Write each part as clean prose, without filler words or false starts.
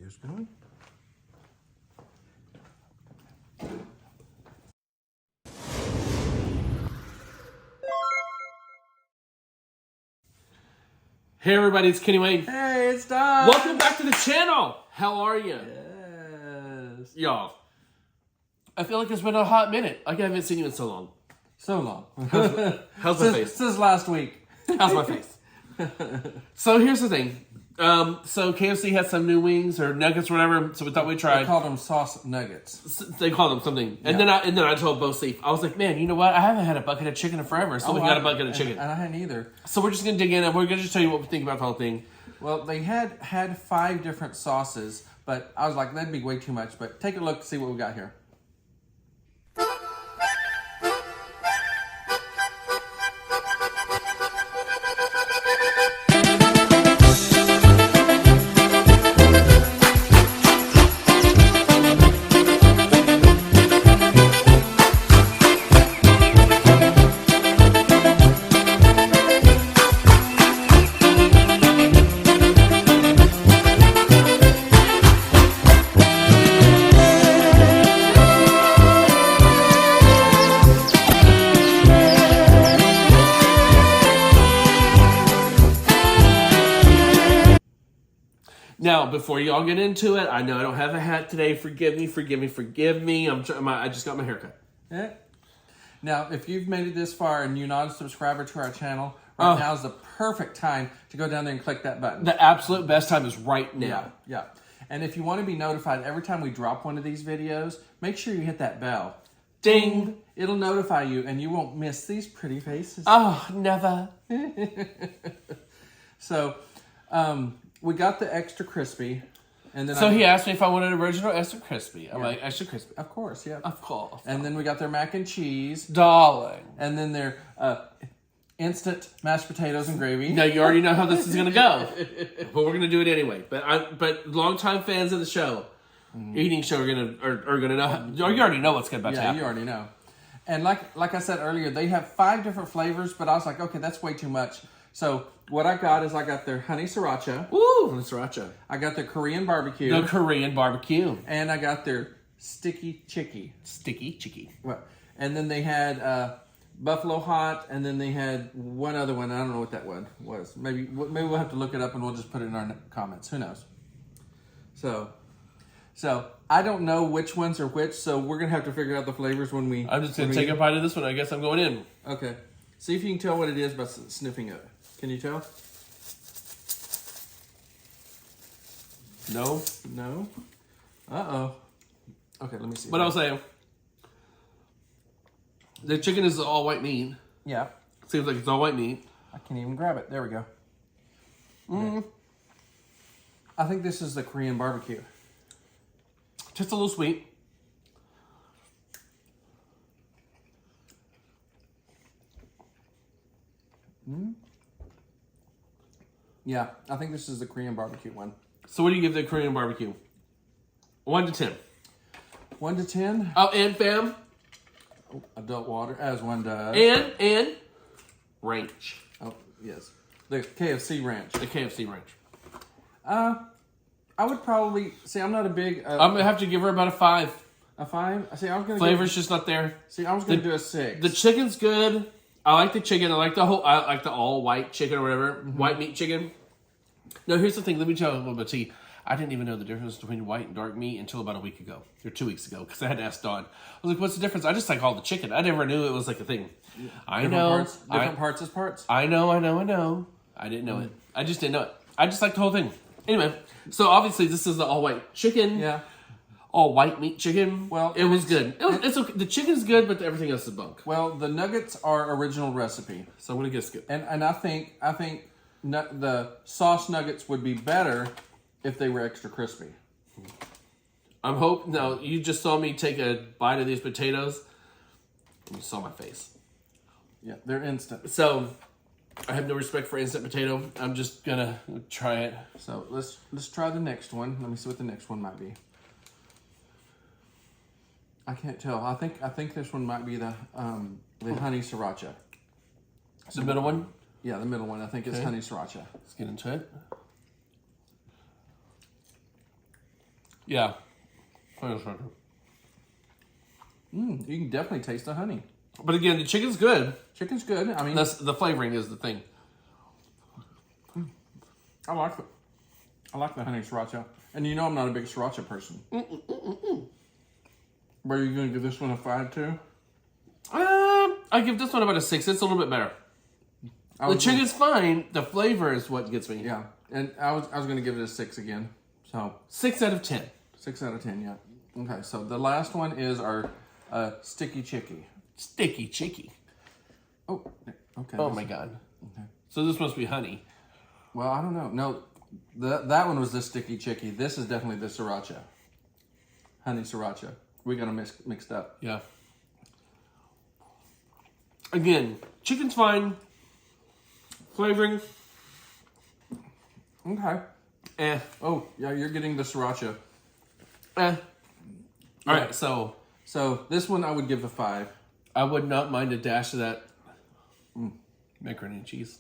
Excuse me. Hey everybody, it's Kenny Wayne. Hey, it's Don. Welcome back to the channel. How are you? Yes. Y'all, I feel like it's been a hot minute. Like I haven't seen you in so long. So long. How's my face? Since last week. How's my face? So here's the thing. So KFC had some new wings or nuggets or whatever, so we thought we'd try. They called them sauce nuggets. They called them something. And then I told Bo Steve, I was like, man, you know what? I haven't had a bucket of chicken in forever, so we got a bucket of chicken. And I hadn't either. So we're just going to dig in and we're going to just tell you what we think about the whole thing. Well, they had 5 different sauces, but I was like, that'd be way too much. But take a look, see what we got here. Now, before y'all get into it, I know I don't have a hat today. Forgive me. I just got my haircut. Yeah. Now, if you've made it this far and you're not a subscriber to our channel, right now is the perfect time to go down there and click that button. The absolute best time is right now. Yeah. And if you want to be notified every time we drop one of these videos, make sure you hit that bell. Ding! It'll notify you and you won't miss these pretty faces. Oh, never. So, we got the extra crispy. And then So he asked me if I wanted original extra crispy. I'm like, extra crispy. Of course, yeah. Of course. And then we got their mac and cheese. Darling. And then their instant mashed potatoes and gravy. Now, you already know how this is going to go. But we're going to do it anyway. But longtime fans of the show, eating show, are gonna know. You already know what's about to happen. You already know. And like I said earlier, they have 5 different flavors, but I was like, okay, that's way too much. So what I got is I got their honey sriracha. Ooh, sriracha. I got their Korean barbecue. The Korean barbecue. And I got their sticky chicky. Sticky chicky. Well, and then they had buffalo hot, and then they had one other one. I don't know what that one was. Maybe we'll have to look it up, and we'll just put it in our comments. Who knows? So I don't know which ones are which, so we're going to have to figure out the flavors when we... I'm just going to take a bite of this one. I guess I'm going in. Okay. See if you can tell what it is by sniffing it. Can you tell? No. No? Uh-oh. Okay, let me see. But I'll say, the chicken is all white meat. Yeah. Seems like it's all white meat. I can't even grab it. There we go. Okay. I think this is the Korean barbecue. Just a little sweet. Yeah, I think this is the Korean barbecue one. So what do you give the Korean barbecue? 1 to 10. 1 to 10? Oh, and fam. Adult water, as one does. And ranch. Oh, yes. The KFC ranch. The KFC ranch. I would probably... See, I'm not a big... I'm going to have to give her about a 5. A 5? See, I was going to Flavor's just not there. See, I was going to do a 6. The chicken's good. I like the chicken. I like the all white chicken or whatever. White meat chicken. No, here's the thing. Let me tell you a little bit. See, I didn't even know the difference between white and dark meat until about a week ago. Or 2 weeks ago. Because I had to ask Dawn. I was like, what's the difference? I just like all the chicken. I never knew it was like a thing. Yeah. I know. Different parts is parts? I know. I didn't know it. I just didn't know it. I just like the whole thing. Anyway, so obviously this is the all white chicken. Yeah. All white meat chicken. Well, it was good. It's okay. The chicken's good, but everything else is bunk. Well, the nuggets are original recipe. So I'm going to guess good. And I think the sauce nuggets would be better if they were extra crispy. I'm hoping... No, you just saw me take a bite of these potatoes. And you saw my face. Yeah, they're instant. So, I have no respect for instant potato. I'm just going to try it. So, let's try the next one. Let me see what the next one might be. I can't tell. I think this one might be the honey sriracha. The middle one? Yeah, the middle one. I think it's honey sriracha. Let's get into it. Yeah. You can definitely taste the honey. But again, the chicken's good. Chicken's good. I mean, The flavoring is the thing. I like the honey sriracha. And you know I'm not a big sriracha person. But are you going to give this one a 5 too? I give this one about a 6. It's a little bit better. The chicken's fine. The flavor is what gets me. Yeah, and I was going to give it a 6 again. So 6 out of 10. 6 out of 10. Yeah. Okay. So the last one is our sticky chicky. Sticky chicky. Oh. Okay. Oh my god. Okay. So this must be honey. Well, I don't know. No, that one was the sticky chicky. This is definitely the sriracha. Honey sriracha. We got them mixed up. Yeah. Again, chicken's fine. Flavoring. Okay. Oh, yeah, you're getting the sriracha. All right, so this one I would give a 5. I would not mind a dash of that macaroni and cheese.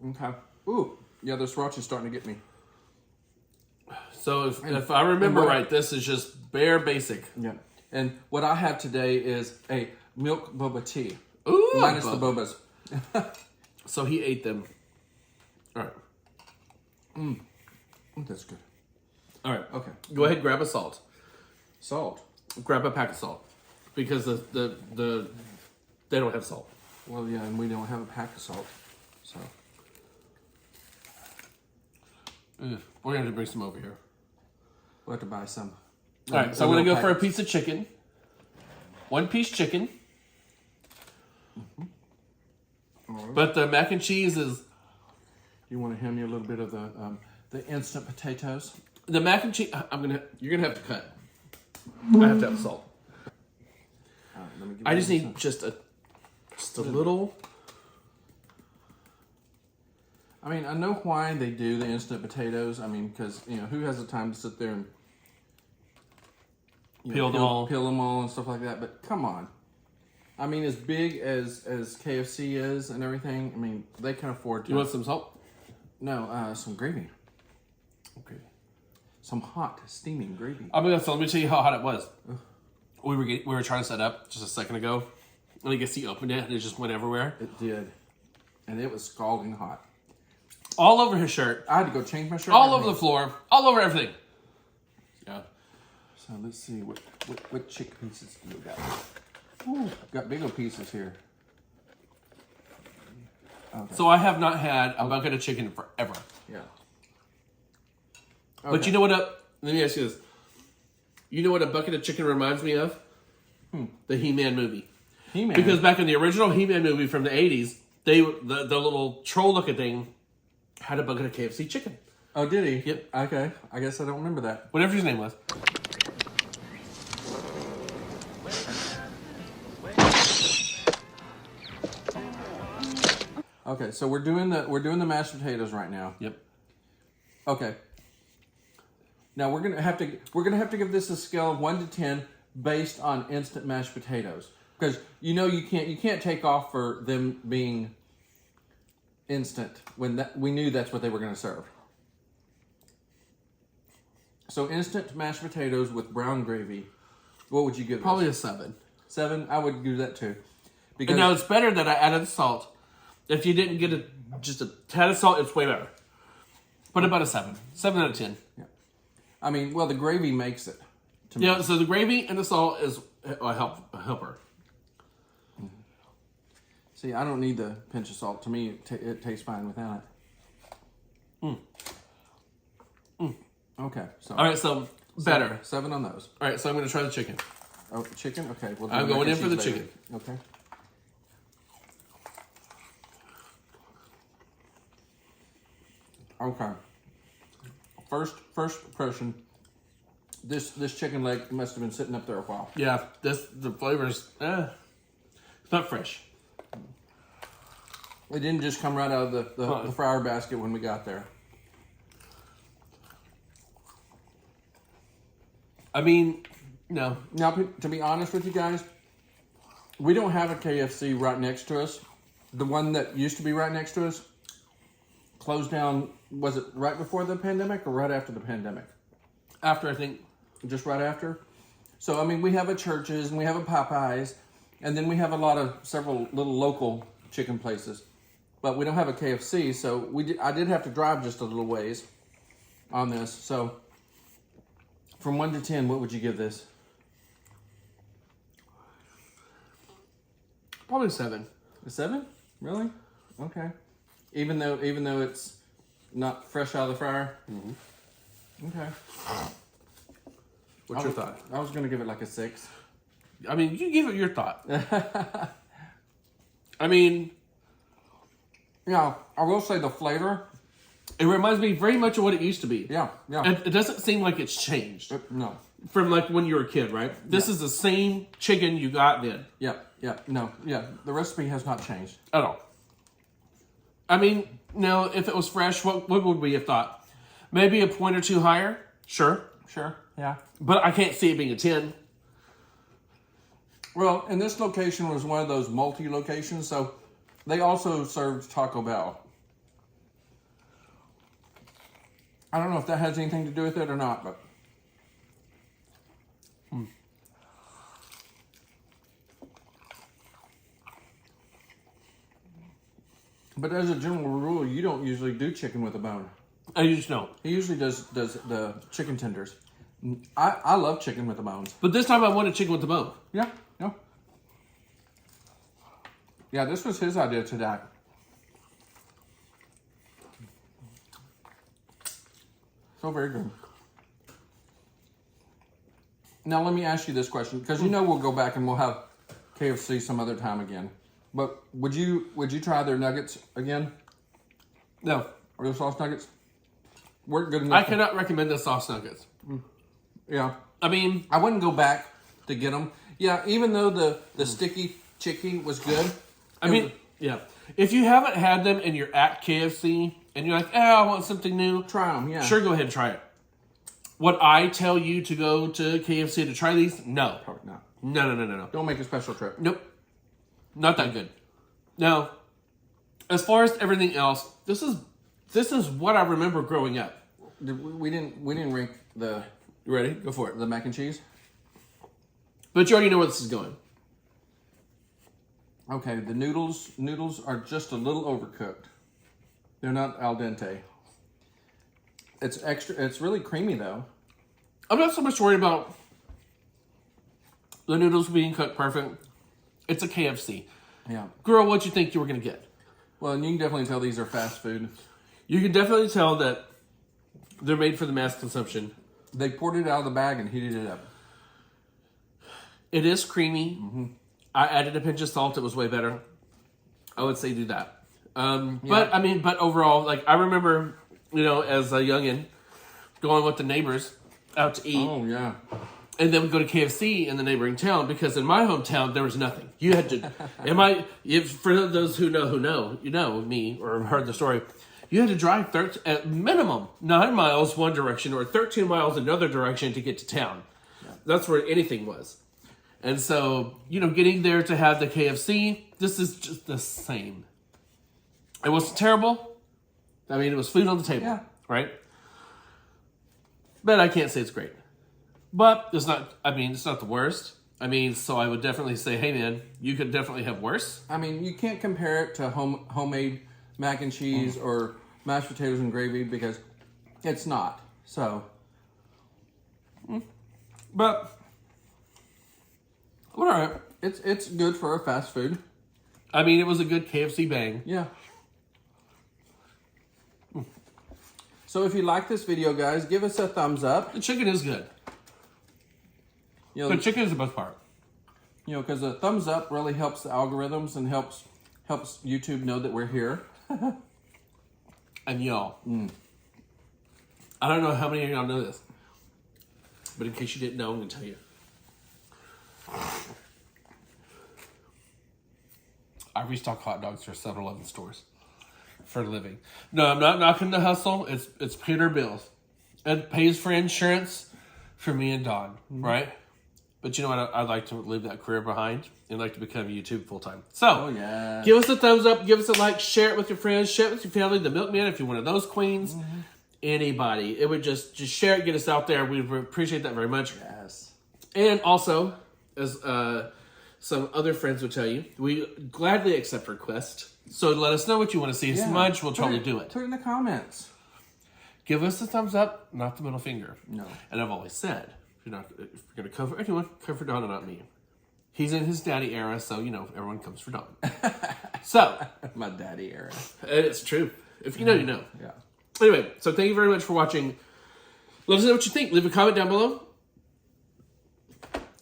Okay. Ooh, yeah, the sriracha's starting to get me. So if I remember right, this is just bare basic. Yeah. And what I have today is a milk boba tea. Ooh, minus the bobas. So he ate them. All right. That's good. All right. Okay. Go ahead, grab a salt. Salt. Grab a pack of salt, because the they don't have salt. Well, yeah, and we don't have a pack of salt, so We're gonna have to bring some over here. we'll have to buy some. All right. So I'm gonna go for a piece of chicken. 1 piece chicken. Right. But the mac and cheese is You want to hand me a little bit of the instant potatoes? the mac and cheese. You're gonna have to cut. I have to have salt. Let me give I you just this need one. just a little. I mean, I know why they do the instant potatoes. I mean, because who has the time to sit there and Peel them all and stuff like that? But come on, I mean, as big as KFC is and everything, I mean, they can afford to. You want some salt? No, some gravy, Okay. some hot steaming gravy. So let me tell you how hot it was. We were trying to set up just a second ago, and I guess he opened it and it just went everywhere, It did, and it was scalding hot. all over his shirt, I had to go change my shirt. all over the floor, all over everything. Yeah. So let's see what chick pieces do we got? Ooh, got bigger pieces here. Okay. So I have not had a bucket of chicken forever. Yeah. But you know what? Let me ask you this. You know what a bucket of chicken reminds me of? The He-Man movie. He-Man. Because back in the original He-Man movie from the 80s, the little troll-looking thing had a bucket of KFC chicken. Oh, did he? Yep. Okay. I guess I don't remember that. Whatever his name was. Okay, so we're doing the mashed potatoes right now. Yep. Okay. Now we're gonna have to give this a scale of 1 to 10 based on instant mashed potatoes, because you can't take off for them being instant when we knew that's what they were going to serve. So instant mashed potatoes with brown gravy, what would you give? Probably this? a 7. 7. I would do that too. Because And now it's better that I added the salt. If you didn't get just a tad of salt, it's way better. But about a 7. 7 out of 10. yeah. I mean, well, the gravy makes it. To me. Yeah, so the gravy and the salt is a helper. See, I don't need the pinch of salt. To me, it tastes fine without it. Okay, so All right, so better. 7 on those. All right, so I'm going to try the chicken. Oh, chicken. Okay, we'll do I'm the going mac in and for the cheese chicken. later. Okay. Okay. First impression. This chicken leg must have been sitting up there a while. Yeah, the flavors. It's not fresh. It didn't just come right out of the fryer basket when we got there. I mean, no. Now, to be honest with you guys, we don't have a KFC right next to us. The one that used to be right next to us closed down. Was it right before the pandemic or right after the pandemic? After, I think. Just right after. So I mean, we have a Church's and we have a Popeyes, and then we have several little local chicken places, but we don't have a KFC. So I did have to drive just a little ways on this. So from 1 to 10, what would you give this? Probably 7. A 7? Really? Okay. Even though it's not fresh out of the fryer. Okay. What's your thought? I was gonna give it like a 6. I mean, you give it your thought. I mean, yeah, I will say the flavor. it reminds me very much of what it used to be. Yeah, yeah. It doesn't seem like it's changed No. from like when you were a kid, right? This is the same chicken you got then. Yeah, yeah, no, yeah. The recipe has not changed At all. I mean, now, if it was fresh, what would we have thought? Maybe a point or two higher? Sure. Sure. Yeah. But I can't see it being a 10. Well, and this location was one of those multi-locations, so they also served Taco Bell. I don't know if that has anything to do with it or not, but... But as a general rule, you don't usually do chicken with a bone. I just don't. He usually does the chicken tenders. I love chicken with the bones. But this time I wanted chicken with the bone. Yeah, yeah. Yeah, this was his idea today. So very good. Now let me ask you this question, because you know we'll go back and we'll have KFC some other time again. But would you try their nuggets again? No. Or the sauce nuggets? Weren't good enough. I cannot recommend the sauce nuggets. Yeah. I mean, I wouldn't go back to get them. Yeah, even though the sticky chicken was good. I mean, yeah. If you haven't had them and you're at KFC and you're like, I want something new. Try them, yeah. Sure, go ahead and try it. Would I tell you to go to KFC to try these? No. Probably not. No. Don't make a special trip. Nope. Not that good. Now, as far as everything else, this is what I remember growing up. We didn't rank the... You ready? Go for it. The mac and cheese? But you already know where this is going. Okay, the noodles are just a little overcooked. They're not al dente. It's really creamy though. I'm not so much worried about the noodles being cooked perfect. It's a KFC. Yeah. Girl, what'd you think you were going to get? Well, and you can definitely tell these are fast food. You can definitely tell that they're made for the mass consumption. They poured it out of the bag and heated it up. It is creamy. Mm-hmm. I added a pinch of salt. It was way better. I would say do that. But overall, like I remember, as a youngin, going with the neighbors out to eat. Oh yeah. And then we go to KFC in the neighboring town because in my hometown there was nothing. You had to. For those who know me or heard the story. You had to drive at minimum 9 miles one direction or 13 miles another direction to get to town. Yeah. That's where anything was. And so, getting there to have the KFC, this is just the same. It wasn't terrible. I mean, it was food on the table, right? But I can't say it's great. But it's not the worst. So I would definitely say, hey man, you could definitely have worse. I mean, you can't compare it to homemade mac and cheese or mashed potatoes and gravy because it's not. So, but all right, it's good for a fast food. It was a good KFC bang. Yeah. So if you like this video, guys, give us a thumbs up. The chicken is good. The chicken is the best part. Because a thumbs up really helps the algorithms and helps YouTube know that we're here. And y'all, I don't know how many of y'all know this, but in case you didn't know, I'm going to tell you. I restock hot dogs for 7-Eleven stores for a living. No, I'm not knocking the hustle. It's paid our bills. It pays for insurance for me and Dawn, right? But you know what? I'd like to leave that career behind and like to become YouTube full time. So, Oh, yeah. give us a thumbs up. Give us a like. Share it with your friends. Share it with your family. The Milkman, if you're one of those queens. Mm-hmm. Anybody. It would just share it. Get us out there. We appreciate that very much. Yes. And also, as some other friends would tell you, we gladly accept requests. So let us know what you want to see. As much, we'll totally do it. Put it in the comments. Give us the thumbs up, not the middle finger. No. And I've always said, if you're going to come for anyone, come for Don and not me. He's in his daddy era, so, everyone comes for Don. So. My daddy era. It's true. If you know, you know. Yeah. Anyway, so thank you very much for watching. Let us know what you think. Leave a comment down below.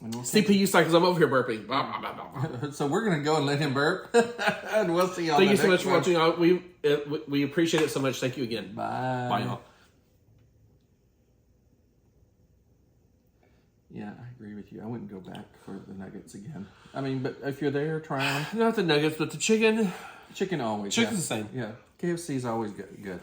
CPU cycles. I'm over here burping. So we're going to go and let him burp. And we'll see y'all. Thank you so much for watching. We appreciate it so much. Thank you again. Bye. Bye, y'all. Yeah, I agree with you. I wouldn't go back for the nuggets again. I mean, but if you're there, try them. Not the nuggets, but the chicken. Chicken always. Chicken's the same. Yeah. KFC is always good.